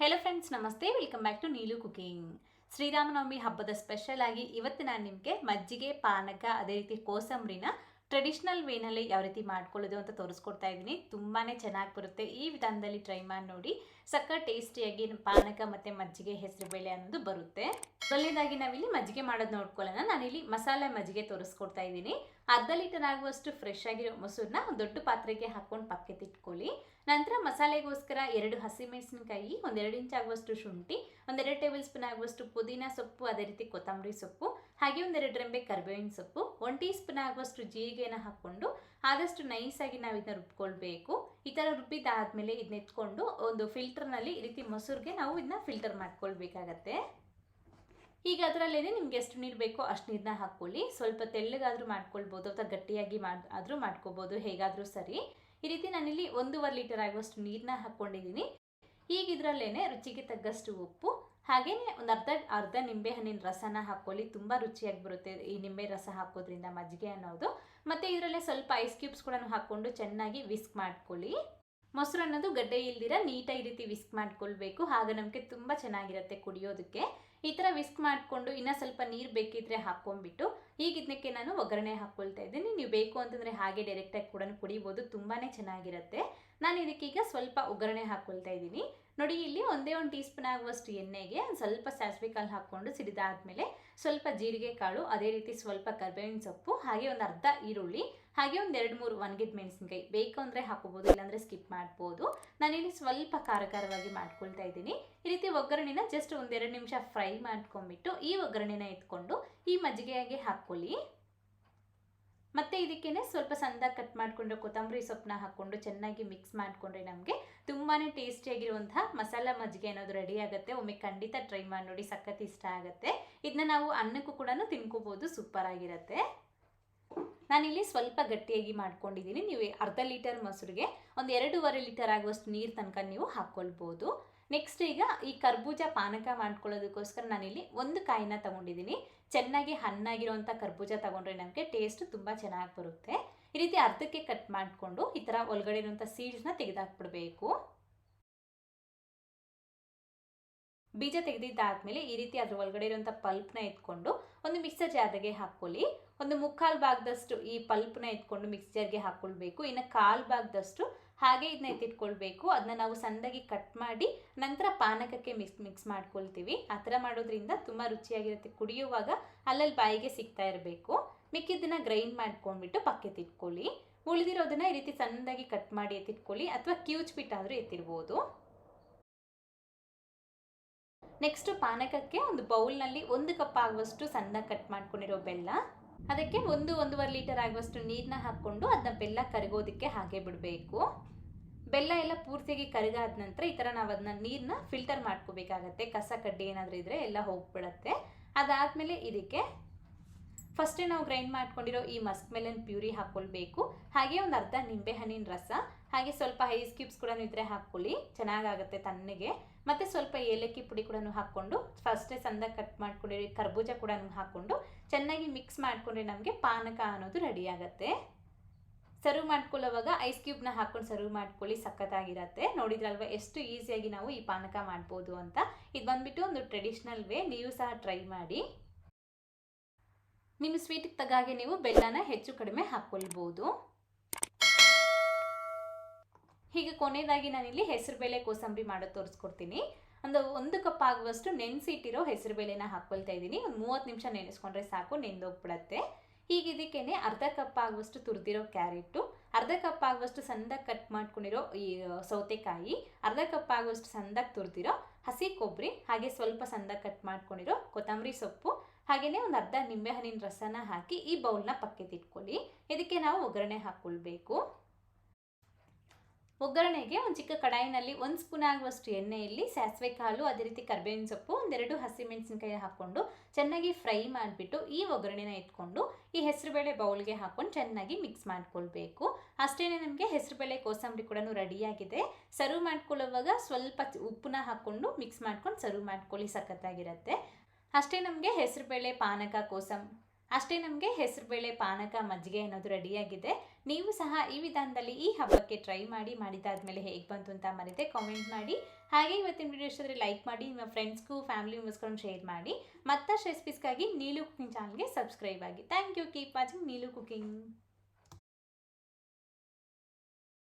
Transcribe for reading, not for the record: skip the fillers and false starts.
Hello friends, ನಮಸ್ತೆ. Welcome back to Neelu cooking. Sri Rama Navami ಹಬ್ಬದ special ಆಗಿ ಇವತ್ತು ನಾನು ನಿಮಗೆ ಮಜ್ಜಿಗೆ, ಪಾನಕ, ಅದೇ ರೀತಿ ಕೋಸಂಬರಿನ ಟ್ರೆಡಿಷನಲ್ ವೇನಲ್ಲಿ ಯಾವ ರೀತಿ ಮಾಡ್ಕೊಳ್ಳೋದು ಅಂತ ತೋರಿಸ್ಕೊಡ್ತಾ ಇದ್ದೀನಿ. ತುಂಬಾ ಚೆನ್ನಾಗಿ ಬರುತ್ತೆ. ಈ ವಿಧಾನದಲ್ಲಿ ಟ್ರೈ ಮಾಡಿ ನೋಡಿ. ಸಕ್ಕ ಟೇಸ್ಟಿಯಾಗಿ ಪಾನಕ ಮತ್ತು ಮಜ್ಜಿಗೆ, ಹೆಸರುಬೇಳೆ ಅನ್ನೋದು ಬರುತ್ತೆ. ಮೊದಲನೇದಾಗಿ ನಾವಿಲ್ಲಿ ಮಜ್ಜಿಗೆ ಮಾಡೋದು ನೋಡ್ಕೊಳ್ಳೋಣ. ನಾನಿಲ್ಲಿ ಮಸಾಲೆ ಮಜ್ಜಿಗೆ ತೋರಿಸ್ಕೊಡ್ತಾ ಇದ್ದೀನಿ. ಅರ್ಧ ಲೀಟರ್ ಆಗುವಷ್ಟು ಫ್ರೆಶ್ ಆಗಿರೋ ಮೊಸರನ್ನ ಒಂದು ದೊಡ್ಡ ಪಾತ್ರೆಗೆ ಹಾಕೊಂಡು ಪಕ್ಕಕ್ಕೆ ಇಟ್ಕೊಳ್ಳಿ. ನಂತರ ಮಸಾಲೆಗೋಸ್ಕರ 2 ಹಸಿಮೆಣಸಿನಕಾಯಿ, 1-2 ಇಂಚ್ ಆಗುವಷ್ಟು ಶುಂಠಿ, 1-2 ಟೇಬಲ್ ಸ್ಪೂನ್ ಆಗುವಷ್ಟು ಪುದೀನ ಸೊಪ್ಪು, ಅದೇ ರೀತಿ ಕೊತ್ತಂಬರಿ ಸೊಪ್ಪು, ಹಾಗೆ 1-2 ರೆಂಬೆ ಕರಿಬೇವಿನ ಸೊಪ್ಪು, 1 ಟೀ ಸ್ಪೂನ್ ಆಗುವಷ್ಟು ಜೀರಿಗೆನ ಹಾಕ್ಕೊಂಡು ಆದಷ್ಟು ನೈಸಾಗಿ ನಾವು ಇದನ್ನ ರುಬ್ಕೊಳ್ಬೇಕು. ಈ ಥರ ರುಬ್ಬಿದಾದ್ಮೇಲೆ ಇದನ್ನ ಎತ್ಕೊಂಡು ಒಂದು ಫಿಲ್ಟರ್ನಲ್ಲಿ ಈ ರೀತಿ ಮೊಸರಿಗೆ ನಾವು ಇದನ್ನ ಫಿಲ್ಟರ್ ಮಾಡ್ಕೊಳ್ಬೇಕಾಗತ್ತೆ. ಈಗ ಅದರಲ್ಲೇನೆ ನಿಮ್ಗೆ ಎಷ್ಟು ನೀರು ಬೇಕೋ ಅಷ್ಟು ನೀರನ್ನ ಹಾಕ್ಕೊಳ್ಳಿ. ಸ್ವಲ್ಪ ತೆಳ್ಳಗಾದರೂ ಮಾಡ್ಕೊಳ್ಬೋದು ಅಥವಾ ಗಟ್ಟಿಯಾಗಿ ಆದರೂ ಮಾಡ್ಕೋಬೋದು, ಹೇಗಾದರೂ ಸರಿ. ಈ ರೀತಿ ನಾನಿಲ್ಲಿ 1.5 ಲೀಟರ್ ಆಗುವಷ್ಟು ನೀರನ್ನ ಹಾಕ್ಕೊಂಡಿದ್ದೀನಿ. ಈಗ ಇದರಲ್ಲೇನೆ ರುಚಿಗೆ ತగ్గಷ್ಟು ಉಪ್ಪು, ಹಾಗೆಯೇ ಒಂದು ಅರ್ಧ ನಿಂಬೆ ಹಣ್ಣಿನ ರಸನ ಹಾಕ್ಕೊಳ್ಳಿ. ತುಂಬ ರುಚಿಯಾಗಿ ಬರುತ್ತೆ ಈ ನಿಂಬೆ ರಸ ಹಾಕೋದ್ರಿಂದ ಮಜ್ಜಿಗೆ ಅನ್ನೋದು. ಮತ್ತು ಇದರಲ್ಲೇ ಸ್ವಲ್ಪ ಐಸ್ ಕ್ಯೂಬ್ಸ್ ಕೂಡ ಹಾಕ್ಕೊಂಡು ಚೆನ್ನಾಗಿ ವಿಸ್ಕ್ ಮಾಡ್ಕೊಳ್ಳಿ. ಮೊಸರು ಅನ್ನೋದು ಗಡ್ಡೆ ಇಲ್ದಿರ ನೀಟಾಗಿ ಈ ರೀತಿ ವಿಸ್ಕ್ ಮಾಡ್ಕೊಳ್ಬೇಕು. ಆಗ ನಮಗೆ ತುಂಬ ಚೆನ್ನಾಗಿರುತ್ತೆ ಕುಡಿಯೋದಕ್ಕೆ. ಈ ಥರ ವಿಸ್ಕ್ ಮಾಡಿಕೊಂಡು ಇನ್ನೂ ಸ್ವಲ್ಪ ನೀರು ಬೇಕಿದ್ರೆ ಹಾಕ್ಕೊಂಡ್ಬಿಟ್ಟು ಈಗ ಇದಕ್ಕೆ ನಾನು ಒಗ್ಗರಣೆ ಹಾಕ್ಕೊಳ್ತಾ ಇದ್ದೀನಿ. ನೀವು ಬೇಕು ಅಂತಂದರೆ ಹಾಗೆ ಡೈರೆಕ್ಟಾಗಿ ಕೂಡ ಕುಡಿಬೋದು, ತುಂಬಾ ಚೆನ್ನಾಗಿರುತ್ತೆ. ನಾನು ಇದಕ್ಕೀಗ ಸ್ವಲ್ಪ ಒಗ್ಗರಣೆ ಹಾಕ್ಕೊಳ್ತಾ ಇದ್ದೀನಿ. ನೋಡಿ, ಇಲ್ಲಿ 1 ಟೀ ಸ್ಪೂನ್ ಆಗುವಷ್ಟು ಎಣ್ಣೆಗೆ ಸ್ವಲ್ಪ ಸಾಸಿವೆ ಕಾಳು ಹಾಕ್ಕೊಂಡು ಸಿಡಿದಾದ್ಮೇಲೆ ಸ್ವಲ್ಪ ಜೀರಿಗೆ ಕಾಳು, ಅದೇ ರೀತಿ ಸ್ವಲ್ಪ ಕರಿಬೇವಿನ ಸೊಪ್ಪು, ಹಾಗೆ ಒಂದು ಅರ್ಧ ಈರುಳ್ಳಿ, ಹಾಗೆ 1-2-3 ಒಣಗಿದ ಮೆಣಸಿನಕಾಯಿ. ಬೇಕು ಅಂದರೆ ಹಾಕೋಬೋದು, ಇಲ್ಲಾಂದರೆ ಸ್ಕಿಪ್ ಮಾಡ್ಬೋದು. ನಾನಿಲ್ಲಿ ಸ್ವಲ್ಪ ಖಾರವಾಗಿ ಮಾಡ್ಕೊಳ್ತಾ ಇದ್ದೀನಿ. ಈ ರೀತಿ ಒಗ್ಗರಣೆನ ಜಸ್ಟ್ 1-2 ನಿಮಿಷ ಫ್ರೈ ಮಾಡ್ಕೊಂಡ್ಬಿಟ್ಟು ಈ ಒಗ್ಗರಣೆನ ಎತ್ಕೊಂಡು ಈ ಮಜ್ಜಿಗೆಯಾಗೆ ಹಾಕ್ಕೊಳ್ಳಿ. ಮತ್ತು ಇದಕ್ಕೇನೆ ಸ್ವಲ್ಪ ಸಣ್ಣದಾಗಿ ಕಟ್ ಮಾಡಿಕೊಂಡು ಕೊತ್ತಂಬರಿ ಸೊಪ್ಪನ್ನ ಹಾಕ್ಕೊಂಡು ಚೆನ್ನಾಗಿ ಮಿಕ್ಸ್ ಮಾಡಿಕೊಂಡ್ರೆ ನಮಗೆ ತುಂಬಾ ಟೇಸ್ಟಿಯಾಗಿರುವಂತಹ ಮಸಾಲ ಮಜ್ಜಿಗೆ ಅನ್ನೋದು ರೆಡಿ ಆಗುತ್ತೆ. ಒಮ್ಮೆ ಖಂಡಿತ ಟ್ರೈ ಮಾಡಿ ನೋಡಿ, ಸಖತ್ ಇಷ್ಟ ಆಗುತ್ತೆ. ಇದನ್ನ ನಾವು ಅನ್ನಕ್ಕೂ ಕೂಡ ತಿನ್ಕೋಬೋದು, ಸೂಪರ್ ಆಗಿರುತ್ತೆ. ನಾನಿಲ್ಲಿ ಸ್ವಲ್ಪ ಗಟ್ಟಿಯಾಗಿ ಮಾಡ್ಕೊಂಡಿದ್ದೀನಿ. ನೀವು ಅರ್ಧ ಲೀಟರ್ ಮೊಸರಿಗೆ 1-2.5 ಲೀಟರ್ ಆಗುವಷ್ಟು ನೀರು ತನಕ ನೀವು ಹಾಕ್ಕೊಳ್ಬೋದು. ನೆಕ್ಸ್ಟ್ ಈಗ ಈ ಕರ್ಬೂಜ ಪಾನಕ ಮಾಡ್ಕೊಳ್ಳೋದಕ್ಕೋಸ್ಕರ ನಾನಿಲ್ಲಿ 1 ಕಾಯಿನ ತಗೊಂಡಿದ್ದೀನಿ. ಚೆನ್ನಾಗಿ ಹಣ್ಣಾಗಿರುವಂಥ ಕರ್ಬೂಜ ತಗೊಂಡ್ರೆ ನಮಗೆ ಟೇಸ್ಟ್ ತುಂಬ ಚೆನ್ನಾಗಿ ಬರುತ್ತೆ. ಈ ರೀತಿ ಅರ್ಧಕ್ಕೆ ಕಟ್ ಮಾಡಿಕೊಂಡು ಈ ಥರ ಒಳಗಡೆ ಇರುವಂಥ ಸೀಡ್ಸ್ನ ತೆಗೆದಾಕ್ಬಿಡ್ಬೇಕು. ಬೀಜ ತೆಗೆದಿದ್ದಾದ್ಮೇಲೆ ಈ ರೀತಿ ಅದ್ರ ಒಳಗಡೆ ಇರುವಂಥ ಪಲ್ಪ್ನ ಎತ್ಕೊಂಡು ಒಂದು ಮಿಕ್ಸರ್ ಜಾರ್ಗೆ ಹಾಕ್ಕೊಳ್ಳಿ. 1/4 ಭಾಗದಷ್ಟು ಈ ಪಲ್ಪ್ನ ಎತ್ಕೊಂಡು ಮಿಕ್ಸರ್ಗೆ ಹಾಕ್ಕೊಳ್ಬೇಕು. ಇನ್ನು 1/4 ಭಾಗದಷ್ಟು ಹಾಗೆ ಇದನ್ನ ಎತ್ತಿಟ್ಕೊಳ್ಬೇಕು. ಅದನ್ನ ನಾವು ಸಣ್ಣದಾಗಿ ಕಟ್ ಮಾಡಿ ನಂತರ ಪಾನಕಕ್ಕೆ ಮಿಕ್ಸ್ ಮಾಡ್ಕೊಳ್ತೀವಿ. ಆ ಥರ ಮಾಡೋದ್ರಿಂದ ತುಂಬ ರುಚಿಯಾಗಿರುತ್ತೆ. ಕುಡಿಯುವಾಗ ಅಲ್ಲಲ್ಲಿ ಬಾಯಿಗೆ ಸಿಗ್ತಾ ಇರಬೇಕು. ಮಿಕ್ಕಿದ್ದನ್ನ ಗ್ರೈಂಡ್ ಮಾಡ್ಕೊಂಡ್ಬಿಟ್ಟು ಪಕ್ಕಕ್ಕೆ ಇಟ್ಕೊಳ್ಳಿ. ಉಳಿದಿರೋದನ್ನ ಈ ರೀತಿ ಸಣ್ಣದಾಗಿ ಕಟ್ ಮಾಡಿ ಎತ್ತಿಟ್ಕೊಳ್ಳಿ, ಅಥವಾ ಕಿವುಚ್ಬಿಟ್ಟಾದರೂ ಎತ್ತಿರ್ಬೋದು. ನೆಕ್ಸ್ಟ್ ಪಾನಕಕ್ಕೆ ಒಂದು ಬೌಲ್ನಲ್ಲಿ 1 ಕಪ್ ಆಗುವಷ್ಟು ಸಣ್ಣದಾಗಿ ಕಟ್ ಮಾಡ್ಕೊಂಡಿರೋ ಬೆಲ್ಲ, ಅದಕ್ಕೆ 1-1.5 ಲೀಟರ್ ಆಗುವಷ್ಟು ನೀರನ್ನ ಹಾಕ್ಕೊಂಡು ಅದನ್ನ ಬೆಲ್ಲ ಕರಗೋದಕ್ಕೆ ಹಾಗೆ ಬಿಡಬೇಕು. ಬೆಲ್ಲ ಎಲ್ಲ ಪೂರ್ತಿಯಾಗಿ ಕರಗಾದ ನಂತರ ಈ ಥರ ನಾವು ಅದನ್ನ ನೀರನ್ನ ಫಿಲ್ಟರ್ ಮಾಡ್ಕೋಬೇಕಾಗತ್ತೆ. ಕಸ ಕಡ್ಡಿ ಏನಾದರೂ ಇದ್ದರೆ ಎಲ್ಲ ಹೋಗ್ಬಿಡುತ್ತೆ. ಅದಾದಮೇಲೆ ಇದಕ್ಕೆ ಫಸ್ಟೇ ನಾವು ಗ್ರೈಂಡ್ ಮಾಡ್ಕೊಂಡಿರೋ ಈ ಮಸ್ಕ್ ಮೆಲನ್ ಪ್ಯೂರಿ ಹಾಕ್ಕೊಳ್ಬೇಕು. ಹಾಗೆ ಒಂದು ಅರ್ಧ ನಿಂಬೆ ಹಣ್ಣಿನ ರಸ, ಹಾಗೆ ಸ್ವಲ್ಪ ಐಸ್ ಕ್ಯೂಬ್ಸ್ ಕೂಡ ಇದ್ರೆ ಹಾಕ್ಕೊಳ್ಳಿ, ಚೆನ್ನಾಗಾಗುತ್ತೆ ತಣ್ಣಗೆ. ಮತ್ತು ಸ್ವಲ್ಪ ಏಲಕ್ಕಿ ಪುಡಿ ಕೂಡ ಹಾಕ್ಕೊಂಡು ಫಸ್ಟೇ ಸಣ್ಣದಾಗಿ ಕಟ್ ಮಾಡ್ಕೊಂಡಿರೋ ಕರ್ಬೂಜ ಕೂಡ ಹಾಕ್ಕೊಂಡು ಚೆನ್ನಾಗಿ ಮಿಕ್ಸ್ ಮಾಡಿಕೊಂಡ್ರೆ ನಮಗೆ ಪಾನಕ ಅನ್ನೋದು ರೆಡಿ ಆಗುತ್ತೆ. ಸರ್ವ್ ಮಾಡ್ಕೊಳ್ಳೋವಾಗ ಐಸ್ ಕ್ಯೂಬ್ನ ಹಾಕ್ಕೊಂಡು ಸರ್ವ್ ಮಾಡ್ಕೊಳ್ಳಿ, ಸಖತ್ತಾಗಿರುತ್ತೆ. ನೋಡಿದ್ರಲ್ವ ಎಷ್ಟು ಈಸಿಯಾಗಿ ನಾವು ಈ ಪಾನಕ ಮಾಡ್ಬೋದು ಅಂತ. ಇದು ಬಂದ್ಬಿಟ್ಟು ಒಂದು ಟ್ರೆಡಿಷ್ನಲ್ ವೇ, ನೀವು ಸಹ ಟ್ರೈ ಮಾಡಿ. ನಿಮ್ಮ ಸ್ವೀಟಿಗೆ ತಗಾಗೆ ನೀವು ಬೆಲ್ಲನ ಹೆಚ್ಚು ಕಡಿಮೆ ಹಾಕ್ಕೊಳ್ಬೋದು. ಹೀಗೆ ಕೊನೆಯದಾಗಿ ನಾನಿಲ್ಲಿ ಹೆಸರುಬೇಳೆ ಕೋಸಂಬರಿ ಮಾಡೋದು ತೋರಿಸ್ಕೊಡ್ತೀನಿ. 1 ಕಪ್ ಆಗುವಷ್ಟು ನೆನೆಸಿಟ್ಟಿರೋ ಹೆಸರುಬೇಳೆನ ಹಾಕ್ಕೊಳ್ತಾ ಇದ್ದೀನಿ. ಒಂದು 30 ನಿಮಿಷ ನೆನೆಸ್ಕೊಂಡ್ರೆ ಸಾಕು, ನೆಂದೋಗ್ಬಿಡತ್ತೆ. ಹೀಗೆ ಇದಕ್ಕೇನೆ ಅರ್ಧ ಕಪ್ ಆಗುವಷ್ಟು ತುರಿದಿರೋ ಕ್ಯಾರೆಟು, ಅರ್ಧ ಕಪ್ ಆಗುವಷ್ಟು ಸಣ್ಣದಾಗಿ ಕಟ್ ಮಾಡ್ಕೊಂಡಿರೋ ಈ ಸೌತೆಕಾಯಿ, ಅರ್ಧ ಕಪ್ ಆಗುವಷ್ಟು ಸಣ್ಣದಾಗಿ ತುರಿದಿರೋ ಹಸಿ ಕೊಬ್ಬರಿ, ಹಾಗೆ ಸ್ವಲ್ಪ ಸಣ್ಣದಾಗಿ ಕಟ್ ಮಾಡ್ಕೊಂಡಿರೋ ಕೊತ್ತಂಬರಿ ಸೊಪ್ಪು, ಹಾಗೆಯೇ ಒಂದು ಅರ್ಧ ನಿಂಬೆ ಹಣ್ಣಿನ ರಸನ ಹಾಕಿ ಈ ಬೌಲ್ನ ಪಕ್ಕಕ್ಕೆ ಇಟ್ಕೊಳ್ಳಿ. ಇದಕ್ಕೆ ನಾವು ಒಗ್ಗರಣೆ ಹಾಕ್ಕೊಳ್ಬೇಕು. ಒಗ್ಗರಣೆಗೆ ಒಂದು ಚಿಕ್ಕ ಕಡಾಯಿನಲ್ಲಿ 1 ಸ್ಪೂನ್ ಆಗುವಷ್ಟು ಎಣ್ಣೆಯಲ್ಲಿ ಸಾಸಿವೆ ಕಾಳು, ಅದೇ ರೀತಿ ಕರಿಬೇವಿನ ಸೊಪ್ಪು, 1-2 ಹಸಿಮೆಣಸಿನಕಾಯಿ ಹಾಕ್ಕೊಂಡು ಚೆನ್ನಾಗಿ ಫ್ರೈ ಮಾಡಿಬಿಟ್ಟು ಈ ಒಗ್ಗರಣೆನ ಎತ್ಕೊಂಡು ಈ ಹೆಸರುಬೇಳೆ ಬೌಲ್ಗೆ ಹಾಕ್ಕೊಂಡು ಚೆನ್ನಾಗಿ ಮಿಕ್ಸ್ ಮಾಡ್ಕೊಳ್ಬೇಕು. ಅಷ್ಟೇ, ನಮಗೆ ಹೆಸರುಬೇಳೆ ಕೋಸಂಬರಿ ಕೂಡ ರೆಡಿಯಾಗಿದೆ. ಸರ್ವ್ ಮಾಡ್ಕೊಳ್ಳೋವಾಗ ಸ್ವಲ್ಪ ಉಪ್ಪನ್ನ ಹಾಕ್ಕೊಂಡು ಮಿಕ್ಸ್ ಮಾಡ್ಕೊಂಡು ಸರ್ವ್ ಮಾಡ್ಕೊಳ್ಳಿ, ಸಖತ್ತಾಗಿರುತ್ತೆ. ಅಷ್ಟೇ, ನಮಗೆ ಹೆಸರುಬೇಳೆ ಪಾನಕ ಅಷ್ಟೇ ನಮಗೆ ಹೆಸರುಬೇಳೆ ಪಾನಕ ಮಜ್ಜಿಗೆ ಅನ್ನೋದು ರೆಡಿಯಾಗಿದೆ. ನೀವು ಸಹ ಈ ವಿಧಾನದಲ್ಲಿ ಈ ಹಬ್ಬಕ್ಕೆ ಟ್ರೈ ಮಾಡಿ, ಮಾಡಿದಾದ್ಮೇಲೆ ಹೇಗೆ ಬಂತು ಅಂತ ಮರೀದೆ ಕಾಮೆಂಟ್ ಮಾಡಿ. ಹಾಗೆ ಇವತ್ತಿನ ವಿಡಿಯೋ ಇಷ್ಟ ಆದರೆ ಲೈಕ್ ಮಾಡಿ, ನಿಮ್ಮ ಫ್ರೆಂಡ್ಸ್ಗೂ ಫ್ಯಾಮಿಲಿ ಮೆಂಬರ್ಸ್ಗಳನ್ನು ಶೇರ್ ಮಾಡಿ. ಮತ್ತಷ್ಟು ರೆಸಿಪೀಸ್ಗಾಗಿ ನೀಲು ಕುಕಿಂಗ್ ಚಾನಲ್ಗೆ ಸಬ್ಸ್ಕ್ರೈಬ್ ಆಗಿ. Thank you. Keep watching Neelu cooking.